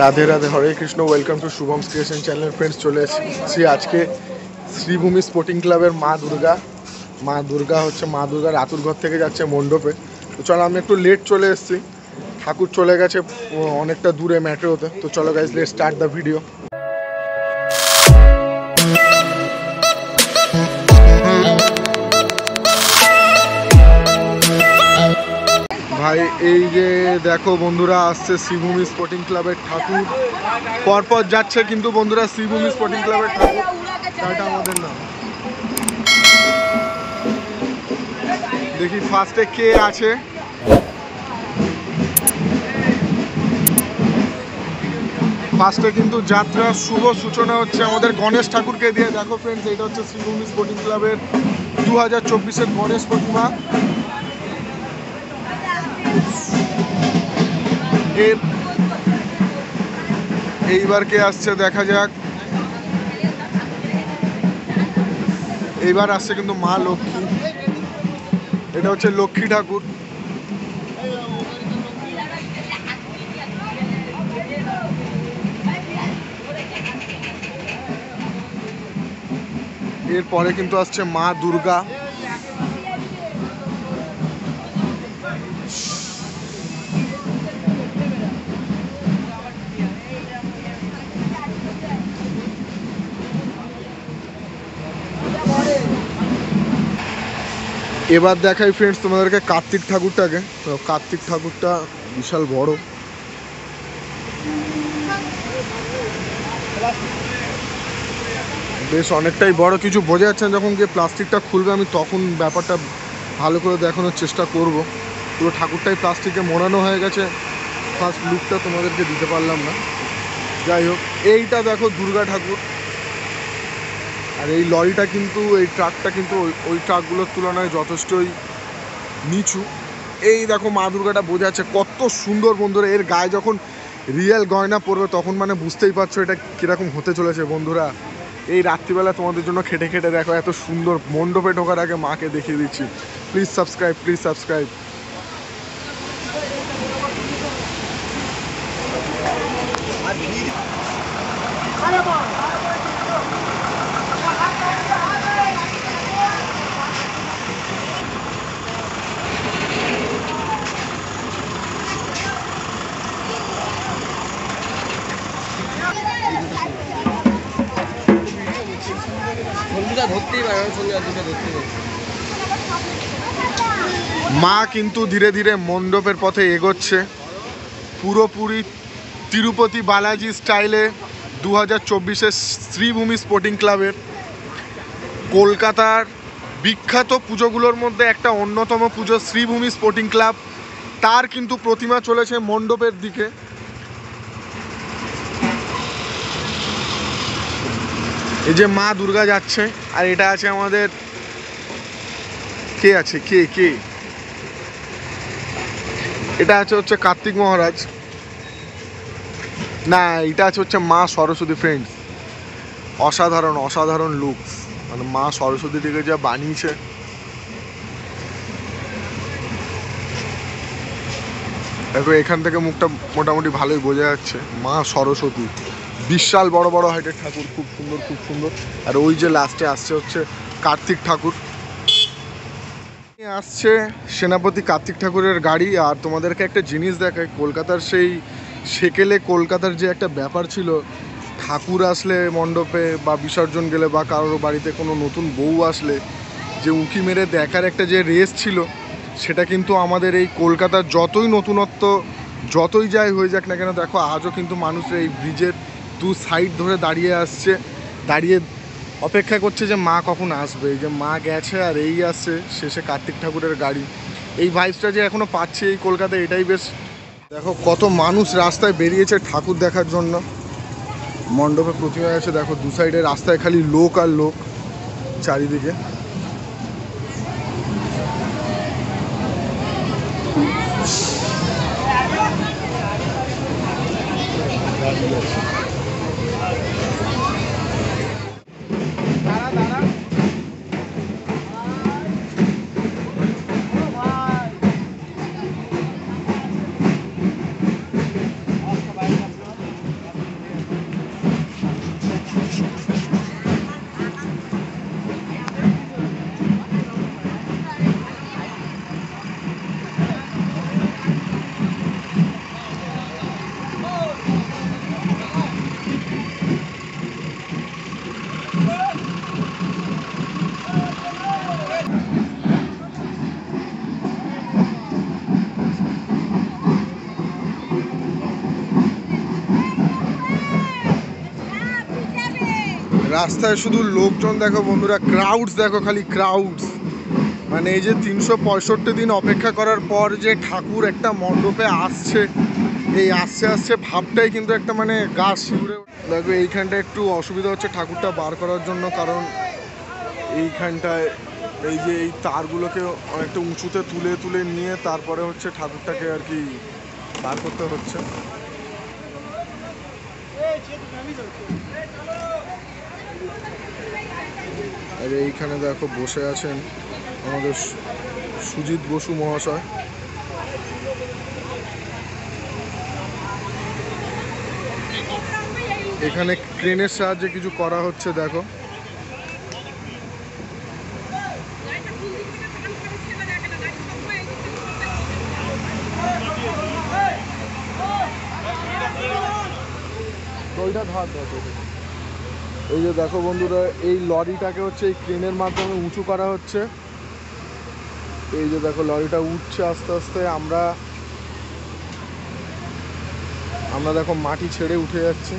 Radhe Radhe, Hare Krishna. Welcome to Shubham's creation channel. Friends, চলে এসেছি আজকে শ্রীভূমি স্পোর্টিং ক্লাবের মা দুর্গা হচ্ছে মা দুর্গার আতুর ঘর থেকে যাচ্ছে মণ্ডপে। তো চলো, আমি একটু লেট চলে এসেছি, ঠাকুর চলে গেছে অনেকটা দূরে ম্যাট্রোতে। তো চলো guys, let's start the video. ভাই, এই যে দেখো বন্ধুরা, আসছে শ্রীভূমি স্পোর্টিং ক্লাবের ঠাকুর। পরপর যাচ্ছে কিন্তু বন্ধুরা শ্রীভূমি স্পোর্টিং ক্লাবের ঠাকুর, এটা আমাদের নাম। দেখি ফার্স্টে কে আছে। ফার্স্টে কিন্তু যাত্রার শুভ সূচনা হচ্ছে আমাদের গণেশ ঠাকুরকে দিয়ে। দেখো ফ্রেন্ডস, এটা হচ্ছে শ্রীভূমি স্পোর্টিং ক্লাবের 2024-এর গণেশ প্রতিমা। এইবার কে আসছে দেখা যাক। এইবার আসছে কিন্তু মা লক্ষ্মী, এটা হচ্ছে লক্ষ্মী ঠাকুর। এরপরে কিন্তু আসছে মা দুর্গা। এবার দেখাই ফ্রেন্ডস তোমাদেরকে কার্তিক ঠাকুরটাকে। তো কার্তিক ঠাকুরটা বিশাল বড়, বেশ অনেকটাই বড়। কিছু বোঝা যাচ্ছে না, যখন গিয়ে প্লাস্টিকটা খুলবে আমি তখন ব্যাপারটা ভালো করে দেখানোর চেষ্টা করব। পুরো ঠাকুরটাই প্লাস্টিকে মোড়ানো হয়ে গেছে, ফার্স্ট লুকটা তোমাদেরকে দিতে পারলাম না। যাই হোক, এইটা দেখো দুর্গা ঠাকুর। আর এই লরিটা কিন্তু, এই ট্রাকটা কিন্তু ওই ট্রাকগুলোর তুলনায় যথেষ্টই নিচু। এই দেখো মা দুর্গাটা বোঝা যাচ্ছে কত সুন্দর বন্ধুরা। এর গায়ে যখন রিয়েল গয়না পড়বে তখন মানে বুঝতেই পারছো এটা কীরকম হতে চলেছে বন্ধুরা। এই রাত্রিবেলা তোমাদের জন্য খেটে খেটে দেখো এত সুন্দর। মণ্ডপে ঢোকার আগে মাকে দেখিয়ে দিচ্ছি। Please subscribe, please subscribe. মা কিন্তু ধীরে ধীরে মণ্ডপের পথে এগোচ্ছে, পুরোপুরি তিরুপতি বালাজি স্টাইলে। 2024-এর শ্রীভূমি স্পোর্টিং ক্লাবের কলকাতার বিখ্যাত পুজোগুলোর মধ্যে একটা অন্যতম পুজো শ্রীভূমি স্পোর্টিং ক্লাব। তার কিন্তু প্রতিমা চলেছে মণ্ডপের দিকে। এই যে মা দুর্গা যাচ্ছে, আর এটা আছে আমাদের কে আছে, কে এটা আছে হচ্ছে কার্তিক মহারাজ। না, এটা আছে হচ্ছে মা সরস্বতী। ফ্রেন্ডস, অসাধারণ অসাধারণ লুক, মানে মা সরস্বতীটিকে যা বানিয়েছে। দেখো এখান থেকে মুখটা মোটামুটি ভালোই বোঝা যাচ্ছে। মা সরস্বতী, বিশাল বড় বড় হাইটের ঠাকুর, খুব সুন্দর খুব সুন্দর। আর ওই যে লাস্টে আসছে হচ্ছে কার্তিক ঠাকুর। আসছে সেনাপতি কার্তিক ঠাকুরের গাড়ি। আর তোমাদেরকে একটা জিনিস দেখায়, কলকাতার সেই সেকেলে কলকাতার যে একটা ব্যাপার ছিল, ঠাকুর আসলে মণ্ডপে বা বিসর্জন গেলে বা কারোর বাড়িতে কোনো নতুন বউ আসলে যে উঁকি মেরে দেখার একটা যে রেস ছিল, সেটা কিন্তু আমাদের এই কলকাতার যতই নতুনত্ব যতই যাই হয়ে যাক না কেন, দেখো আজও কিন্তু মানুষ এই ব্রিজের দু সাইড ধরে দাঁড়িয়ে অপেক্ষা করছে যে মা কখন আসবে। এই যে মা গেছে আর এই আসছে শেষে কার্তিক ঠাকুরের গাড়ি। এই ভাইবসটা যে এখনও পাচ্ছি এই কলকাতায়, এটাই বেশ। দেখো কত মানুষ রাস্তায় বেরিয়েছে ঠাকুর দেখার জন্য। মণ্ডপে প্রতিমা আছে, দেখো দু সাইডে রাস্তায় খালি লোক আর লোক চারিদিকে। রাস্তায় শুধু লোকজন দেখো বন্ধুরা, ক্রাউডস দেখো, খালি ক্রাউডস। মানে এই যে 365 দিন অপেক্ষা করার পর যে ঠাকুর একটা মণ্ডপে আসছে, এই আসছে আসছে ভাবটাই কিন্তু একটা মানে গা শিউরে। দেখো এইখানটা একটু অসুবিধা হচ্ছে ঠাকুরটা বার করার জন্য, কারণ এইখানটায় এই যে এই তারগুলোকে অনেকটা উঁচুতে তুলে তুলে নিয়ে তারপরে হচ্ছে ঠাকুরটাকে আর কি বার করতে হচ্ছে। আর এইখানে দেখো বসে আছেন আমাদের সুজিত বসু মহাশয়। এখানে ক্রেনের সাহায্যে কিছু করা হচ্ছে দেখো। এই যে দেখো বন্ধুরা, এই লরিটাকে হচ্ছে এই ক্রেনের মাধ্যমে উঁচু করা হচ্ছে। এই যে দেখো লরিটা উঠছে আস্তে আস্তে। আমরা দেখো মাটি ছেড়ে উঠে যাচ্ছি,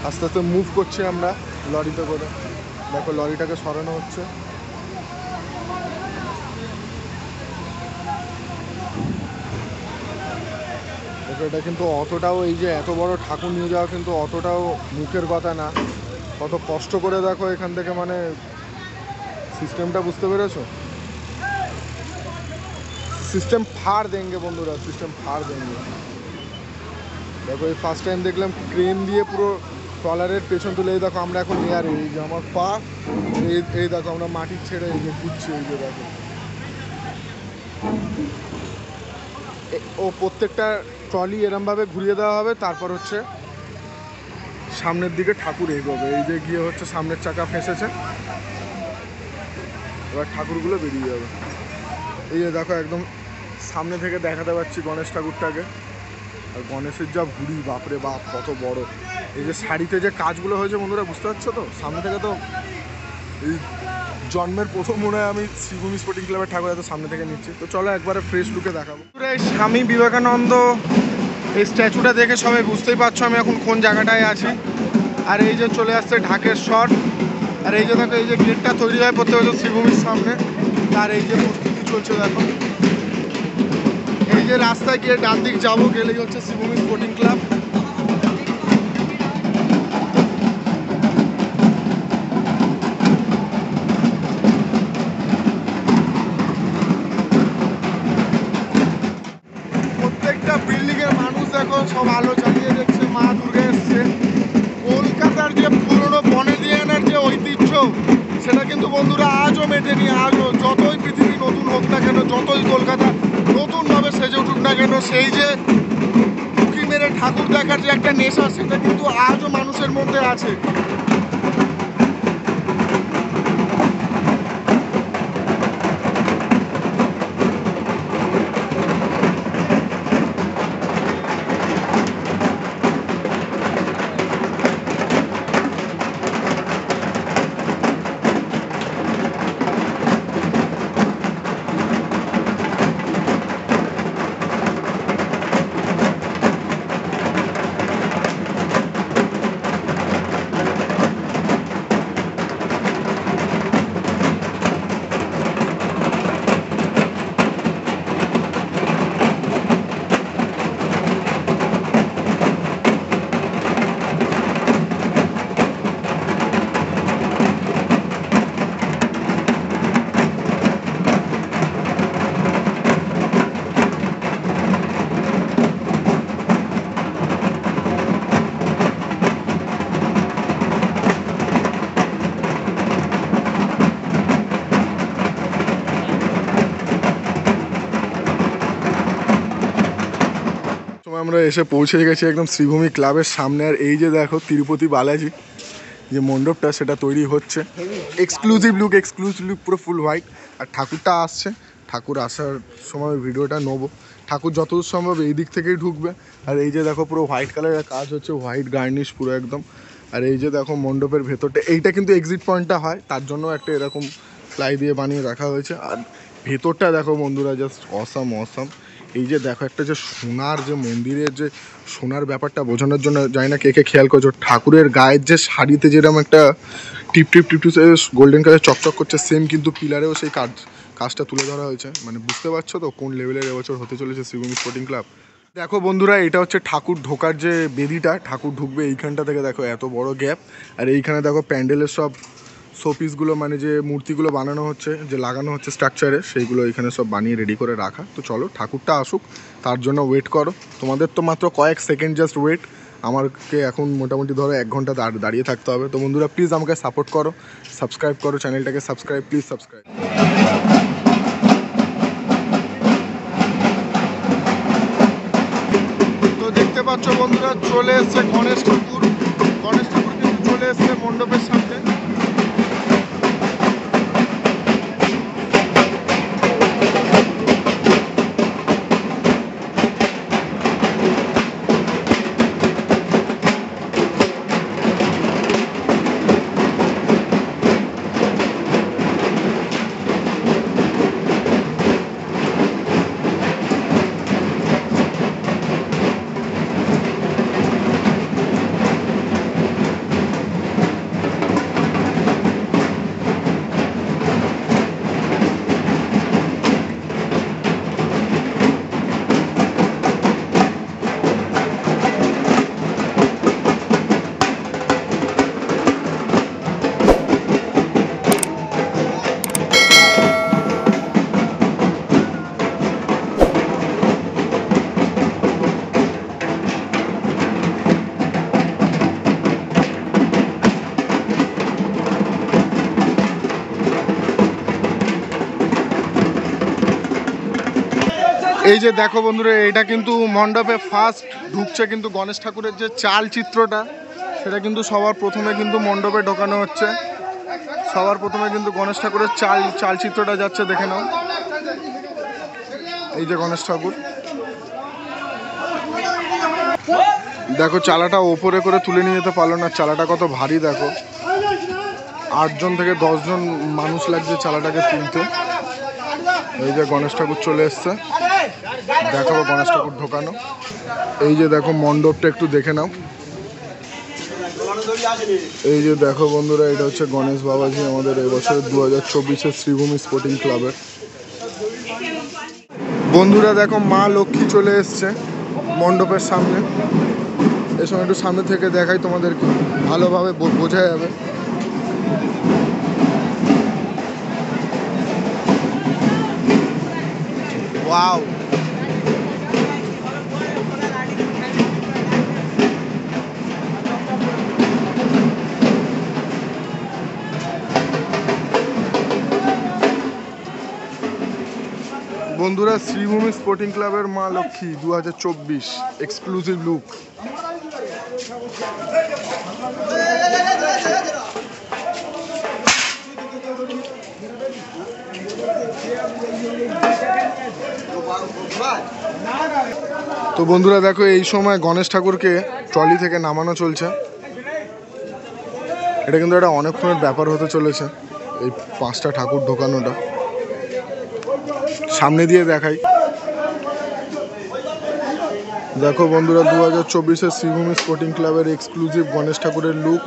আস্তে আস্তে মুভ করছি আমরা লরিতে করে। দেখো লরিটাকে সরানো হচ্ছে। দেখো এটা কিন্তু অতটাও, এই যে এত বড় ঠাকুর নিয়ে যাওয়া কিন্তু অতটাও মুখের কথা না। কত কষ্ট করে দেখো এখান থেকে, মানে সিস্টেমটা বুঝতে পেরেছো? সিস্টেম ফাড় দেंगे বন্ধুরা, সিস্টেম ফাড় দেंगे। দেখো এই ফার্স্ট টাইম দেখলাম ক্রেন দিয়ে পুরো ট্রলারের পেছন তুলে। এই দেখো আমরা এখন এয়ারে, এই যে আমার পা, এই দেখো আমরা মাটি ছেড়ে এই যে ঘুরছি। এই যে দেখো ও প্রত্যেকটা ট্রলি এরমভাবে ঘুরিয়ে দেওয়া হবে, তারপর হচ্ছে সামনের দিকে ঠাকুর এগোবে। এই যে গিয়ে হচ্ছে সামনের চাকা ফেঁসেছে, এবার ঠাকুরগুলো বেরিয়ে যাবে। এই যে দেখো একদম সামনে থেকে দেখাতে পাচ্ছি গণেশ ঠাকুরটাকে। আর গণেশের যা ভুড়ি, বাপরে বাপ কত বড়। এই যে শাড়িতে যে কাজগুলো হয়েছে বন্ধুরা, বুঝতে পারছো তো? সামনে থেকে তো এই জন্মের প্রথম মনে হয় আমি শ্রীভূমি স্পোর্টিং ক্লাবের ঠাকুর এত সামনে থেকে নিচ্ছি। তো চলো একবারে ফ্রেশ লুকে দেখাবো। স্বামী বিবেকানন্দ এই স্ট্যাচুটা দেখে সবাই বুঝতেই পারছো আমি এখন কোন জায়গাটায় আছি। আর এই যে চলে আসছে ঢাকেশ্বর। আর এই যে দেখো এই যে গেটটা তৈরি হয় প্রত্যেক বছর শ্রীভূমির সামনে, তার এই যে প্রস্তুতি চলছে দেখো। এই যে রাস্তায় গিয়ে ডান দিক যাবো, গেলেই হচ্ছে শ্রীভূমি স্পোর্টিং ক্লাব। প্রত্যেকটা বিল্ডিংয়ের মানুষ দেখো সব আলো চালিয়ে দেখছে, মা দুর্গা এসছে। কলকাতার যে পুরনো বনেদিয়ানার যে ঐতিহ্য, সেটা কিন্তু বন্ধুরা আজও মেটেনি। আজও যতই পৃথিবী নতুন হোক না কেন, যতই কলকাতা নতুনভাবে সেজে উঠুক না কেন, সেই যে উঁকি মেরে ঠাকুর দেখার যে একটা নেশা, সেটা কিন্তু আজও মানুষের মধ্যে আছে। আমরা এসে পৌঁছে গেছি একদম শ্রীভূমি ক্লাবের সামনে। আর এই যে দেখো তিরুপতি বালাজি যে মণ্ডপটা, সেটা তৈরি হচ্ছে। এক্সক্লুসিভ লুক পুরো ফুল হোয়াইট। আর ঠাকুরটা আসছে, ঠাকুর আসার সময় ভিডিওটা নেবো। ঠাকুর যতদূর সম্ভব এই দিক থেকেই ঢুকবে। আর এই যে দেখো পুরো হোয়াইট কালারের কাজ হচ্ছে, হোয়াইট গার্নিশ পুরো একদম। আর এই যে দেখো মণ্ডপের ভেতরটা, এইটা কিন্তু এক্সিট পয়েন্টটা হয়, তার জন্য একটা এরকম প্লাই দিয়ে বানিয়ে রাখা হয়েছে। আর ভেতরটা দেখো বন্ধুরা, জাস্ট অসাম। এই যে দেখো একটা যে সোনার যে মন্দিরের যে সোনার ব্যাপারটা বোঝানোর জন্য জানি না কে কে খেয়াল করছো, ঠাকুরের গায়ের যে শাড়িতে যেরকম একটা টিপ টিপ টিপ টিপ গোল্ডেন কালার চকচক করছে, সেম কিন্তু পিলারেও সেই কাজটা তুলে ধরা হয়েছে। মানে বুঝতে পারছো তো কোন লেভেলের এবছর হতে চলেছে শ্রীভূমি স্পোর্টিং ক্লাব। দেখো বন্ধুরা, এটা হচ্ছে ঠাকুর ঢোকার যে বেদিটা, ঠাকুর ঢুকবে এইখানটা থেকে। দেখো এত বড় গ্যাপ, আর এইখানে দেখো প্যান্ডেলের সব শোপিসগুলো মানে যে মূর্তিগুলো বানানো হচ্ছে, যে লাগানো হচ্ছে স্ট্রাকচারে, সেইগুলো এখানে সব বানিয়ে রেডি করে রাখা। তো চলো ঠাকুরটা আসুক, তার জন্য ওয়েট করো। তোমাদের তো মাত্র কয়েক সেকেন্ড জাস্ট ওয়েট, আমাকে এখন মোটামুটি ধরো 1 ঘন্টা দাঁড়িয়ে থাকতে হবে। তো বন্ধুরা প্লিজ আমাকে সাপোর্ট করো, সাবস্ক্রাইব করো চ্যানেলটাকে, সাবস্ক্রাইব প্লিজ সাবস্ক্রাইব। তো দেখতে পাচ্ছ বন্ধুরা, চলে এসছে গণেশ ঠাকুর। গণেশ ঠাকুর কিন্তু চলে এসছে মণ্ডপের সামনে। এই যে দেখো বন্ধুরা, এটা কিন্তু মণ্ডপে ফার্স্ট ঢুকছে কিন্তু গণেশ ঠাকুরের যে চাল চিত্রটা, সেটা কিন্তু সবার প্রথমে কিন্তু মণ্ডপে ঢোকানো হচ্ছে। সবার প্রথমে কিন্তু গণেশ ঠাকুরের চাল চিত্রটা যাচ্ছে, দেখে নাও। এই যে গণেশ ঠাকুর, দেখো চালাটা ওপরে করে তুলে নিয়ে যেতে পারলো না। চালাটা কত ভারী দেখো, 8 জন থেকে 10 জন মানুষ লাগছে চালাটাকে তুলতে। এই যে গণেশ ঠাকুর চলে এসছে, দেখাবো গণেশ ঠাকুর ঢোকানো। এই যে দেখো মণ্ডপটা একটু দেখে নাও। এই যে দেখো বন্ধুরা, এটা হচ্ছে গণেশ বাবাজি আমাদের এবছরের 2024-এর শ্রীভূমি স্পোর্টিং ক্লাবের। বন্ধুরা দেখো মা লক্ষ্মী চলে এসছে মণ্ডপের সামনে। এই সময় একটু সামনে থেকে দেখাই তোমাদেরকে, ভালোভাবে বোঝা যাবে। ওয়াও, বন্ধুরা শ্রীভূমি স্পোর্টিং ক্লাবের মা লক্ষ্মী 2024 এক্সক্লুসিভ লুক। তো বন্ধুরা দেখো, এই সময় গণেশ ঠাকুরকে ট্রলি থেকে নামানো চলছে। এটা কিন্তু একটা অনেকক্ষণের ব্যাপার হতে চলেছে, এই 5টা ঠাকুর ঢোকানোটা। সামনে দিয়ে দেখাই। দেখো বন্ধুরা, 2024-এর শ্রীভূমি স্পোর্টিং ক্লাবের এক্সক্লুসিভ গণেশ ঠাকুরের লুক,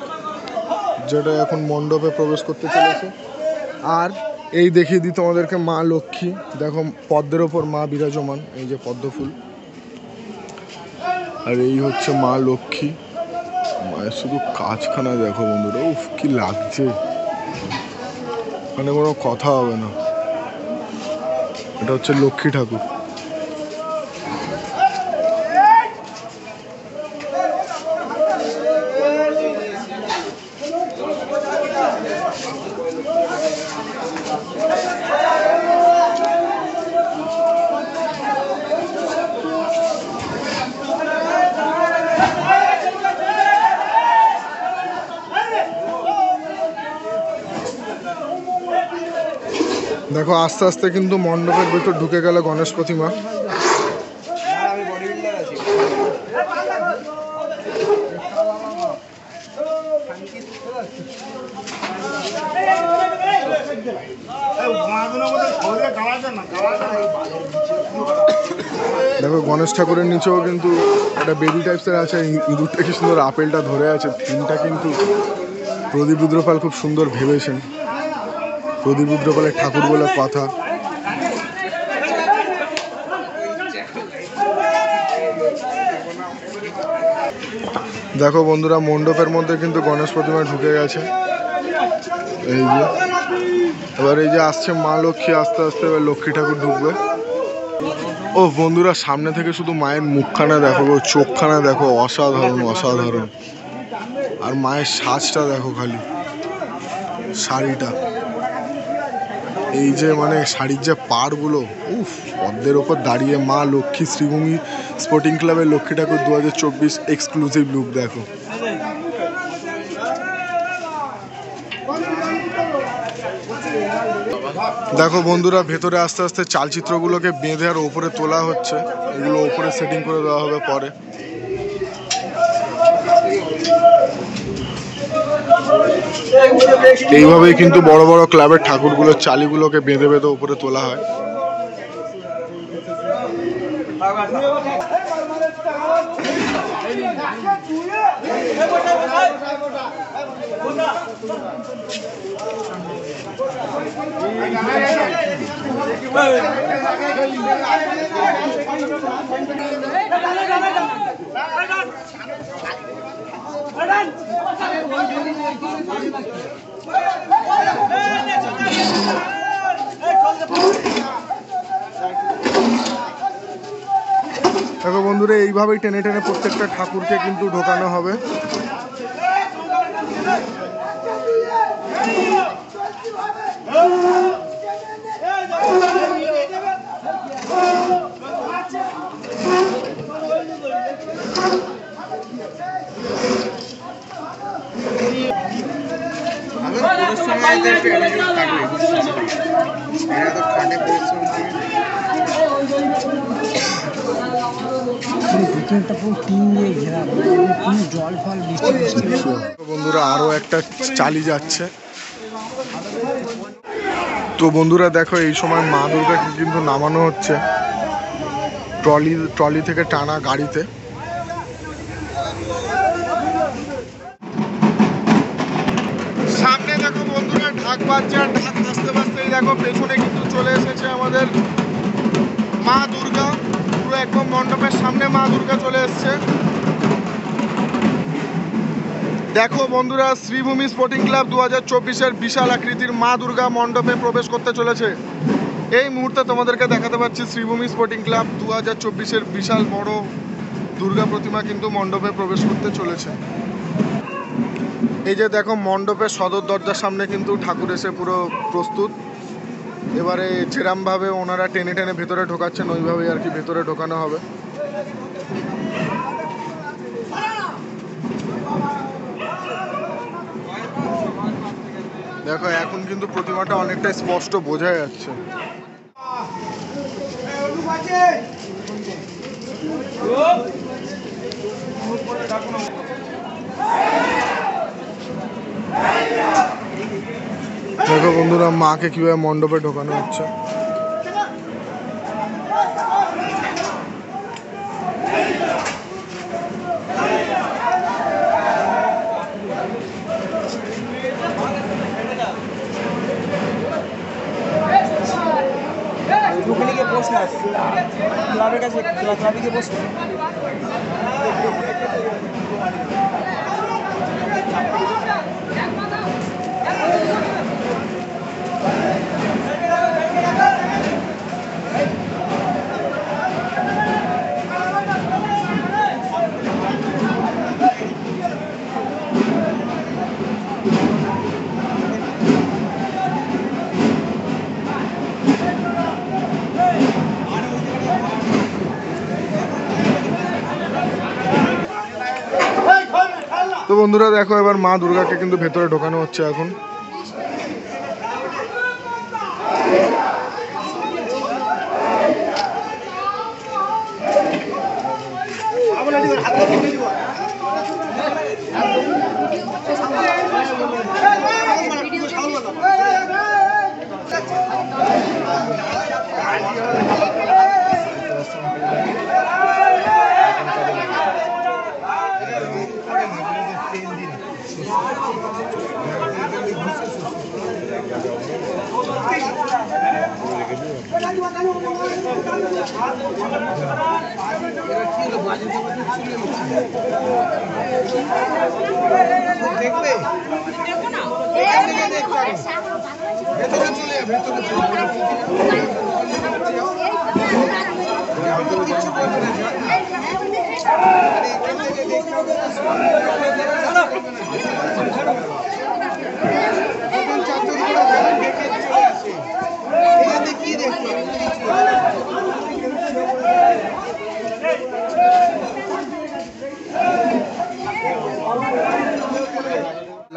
যেটা এখন মণ্ডপে প্রবেশ করতে চলেছে। আর এই দেখিয়ে দিই তোমাদেরকে মা লক্ষ্মী, দেখো পদ্মের ওপর মা বিরাজমান, এই যে পদ্ম ফুল। আর এই হচ্ছে মা লক্ষ্মী, মায়ের শুধু কাজখানা দেখো বন্ধুরা, উফ কি লাগছে, মানে কোনো কথা হবে না। এটা হচ্ছে লক্ষ্মী ঠাকুর। দেখো আস্তে আস্তে কিন্তু মণ্ডপের ভেতর ঢুকে গেল গণেশ প্রতিমা। গণেশ ঠাকুরের নিচেও কিন্তু একটা বেবি টাইপসের আছে, ইঁদুরটা কি সুন্দর আপেলটা ধরে আছে। থিমটা কিন্তু প্রদীপ রুদ্রপাল খুব সুন্দর ভেবেছেন। প্রদীপ রুদ্রপালের ঠাকুর বলে কথা। দেখো বন্ধুরা, মণ্ডপের মধ্যে কিন্তু গণেশ প্রতিমা ঢুকে গেছে। এই যে এবার এই যে আসছে মা লক্ষ্মী, আস্তে আস্তে এবার লক্ষ্মী ঠাকুর ঢুকবে। ও বন্ধুরা, সামনে থেকে শুধু মায়ের মুখখানা দেখো, চোখখানা দেখো, অসাধারণ অসাধারণ। আর মায়ের সাজটা দেখো, খালি শাড়িটা, এই যে মানে শাড়ির যে পাড়গুলো, উফ, পদ্মের ওপর দাঁড়িয়ে মা লক্ষ্মী। শ্রীভূমি স্পোর্টিং ক্লাবের লক্ষ্মী ঠাকুর 2024 এক্সক্লুসিভ লুক দেখো। দেখো বন্ধুরা, ভেতরে আস্তে আস্তে চালচিত্রগুলোকে বেঁধে আর ওপরে তোলা হচ্ছে। এগুলো ওপরে সেটিং করে দেওয়া হবে পরে। এইভাবেই কিন্তু বড় বড় ক্লাবের ঠাকুরগুলোর চালিগুলোকে বেঁধে বেঁধে ওপরে তোলা হয়। দেখো বন্ধুরা, এইভাবেই টেনে টেনে প্রত্যেকটা ঠাকুরকে কিন্তু ঢোকানো হবে। বন্ধুরা, আরো একটা চালি যাচ্ছে। তো বন্ধুরা দেখো, এই সময় মা দুর্গাকে কিন্তু নামানো হচ্ছে ট্রলি থেকে টানা গাড়িতে। সামনে দেখো বন্ধুরা, ঢাক বাজছে, আর ঢাক বাজতে বাজতেই দেখো পেছনে কিন্তু চলে এসেছে আমাদের মা দুর্গা। পুরো একদম মণ্ডপের সামনে মা দুর্গা চলে এসছে। দেখো বন্ধুরা, শ্রীভূমি স্পোর্টিং ক্লাব 2024-এর বিশাল আকৃতির মা দুর্গা মণ্ডপে প্রবেশ করতে চলেছে। এই মুহূর্তে তোমাদেরকে দেখাতে পাচ্ছি শ্রীভূমি স্পোর্টিং ক্লাব 2024-এর বিশাল বড় দুর্গা প্রতিমা কিন্তু মণ্ডপে প্রবেশ করতে চলেছে। এই যে দেখো, মণ্ডপের সদর দরজার সামনে কিন্তু ঠাকুর এসে পুরো প্রস্তুত। এবারে যেরমভাবে ওনারা টেনে টেনে ভেতরে ঢোকাচ্ছেন, ওইভাবেই আর কি ভেতরে ঢোকানো হবে। দেখো, এখন কিন্তু প্রতিমাটা অনেকটাই স্পষ্ট বোঝা যাচ্ছে। দেখো বন্ধুরা, মাকে কিভাবে মণ্ডপে ঢোকানো হচ্ছে। ক্লাবের কাছে ক্লাবে গিয়ে বসে। তো বন্ধুরা দেখো, এবার মা দুর্গাকে কিন্তু ভেতরে ঢোকানো হচ্ছে এখন।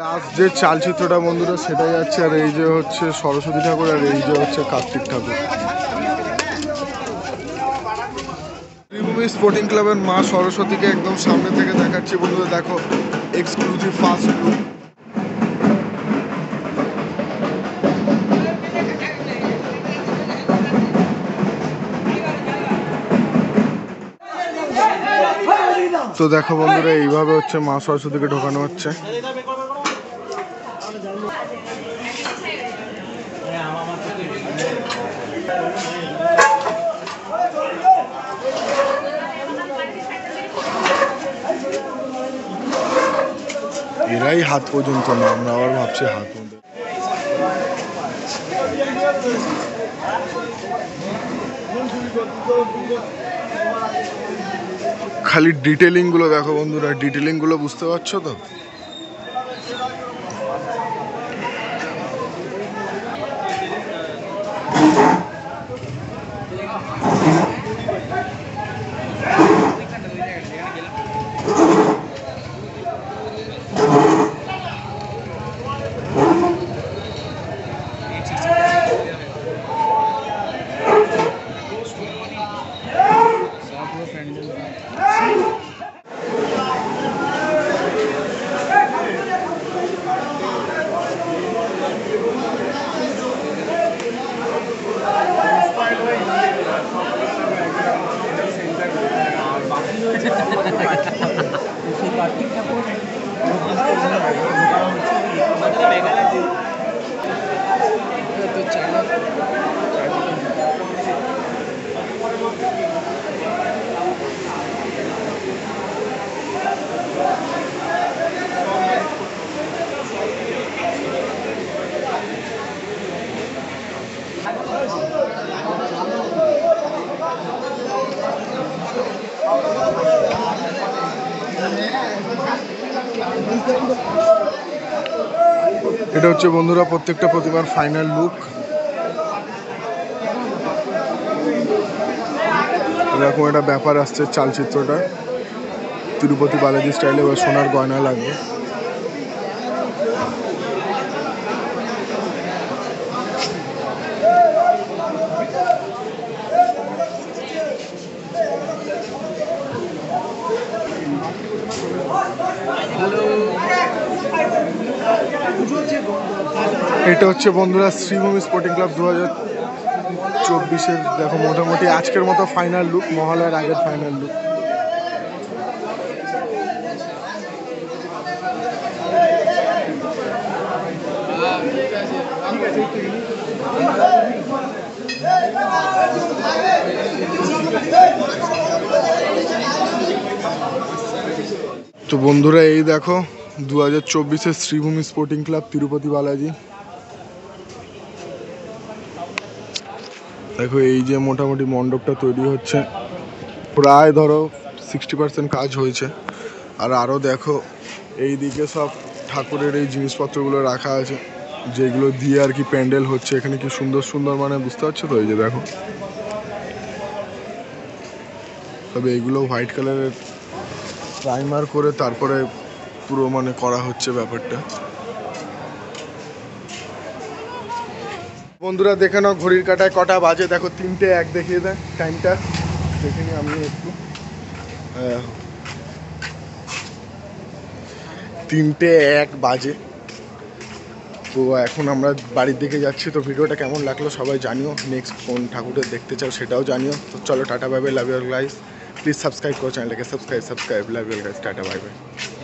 লাস্ট যে চালচিত্রটা বন্ধুরা সেটাই যাচ্ছে, আর এই যে হচ্ছে সরস্বতী ঠাকুর আর এই যে হচ্ছে কার্তিক ঠাকুর। শ্রীভূমি স্পোর্টিং ক্লাবের মা সরস্বতীকে একদম সামনে থেকে দেখাচ্ছি বন্ধুরা, দেখো এক্সক্লুসিভ ফার্স্ট লুক। তো দেখো বন্ধুরা এইভাবে হচ্ছে মা সরস্বতীকে ঢোকানো হচ্ছে। এরাই হাত পর্যন্ত না, আমরা আবার ভাবছি হাত পর্যন্ত। খালি ডিটেলিং গুলো দেখো বন্ধুরা, ডিটেলিং গুলো বুঝতে পারছো তো? এটা হচ্ছে বন্ধুরা প্রত্যেকটা প্রতিমার ফাইনাল লুক। এরকম একটা ব্যাপার আসছে চালচিত্রটা, তিরুপতি বালাজি স্টাইলে সোনার গয়না লাগবে। এটা হচ্ছে বন্ধুরা শ্রীভূমি স্পোর্টিং ক্লাব 2024-এর দেখো মোটামুটি আজকের মতো ফাইনাল লুক, মহালয়ার আগের ফাইনাল লুক। তো বন্ধুরা এই দেখো 2024-এর শ্রীভূমি স্পোর্টিং ক্লাব তিরুপতি বালাজি। দেখো এই যে মোটামুটি মণ্ডপটা তৈরি হচ্ছে, প্রায় ধরো 60% কাজ হয়েছে। আর আরও দেখো এই দিকে সব ঠাকুরের এই জিনিসপত্রগুলো রাখা আছে, যেগুলো দিয়ে আর কি প্যান্ডেল হচ্ছে। এখানে কি সুন্দর সুন্দর মানে বুঝতে পারছো তো? এই যে দেখো, তবে এইগুলো হোয়াইট কালারের প্রাইমার করে তারপরে পুরো মানে করা হচ্ছে ব্যাপারটা। বন্ধুরা দেখে নাও ঘড়ির কাঁটায় কটা বাজে, দেখো 3:01 দেখিয়ে দেয় টাইমটা, দেখে নিই আমি একটু। 3:01 বাজে। তো এখন আমরা বাড়ির দিকে যাচ্ছি। তো ভিডিওটা কেমন লাগলো সবাই জানিও, নেক্সট কোন ঠাকুরের দেখতে চাও সেটাও জানিও। তো চলো tata bye bye, love you guys, please subscribe করো চ্যানেলটাকে, subscribe love you guys, tata bye by.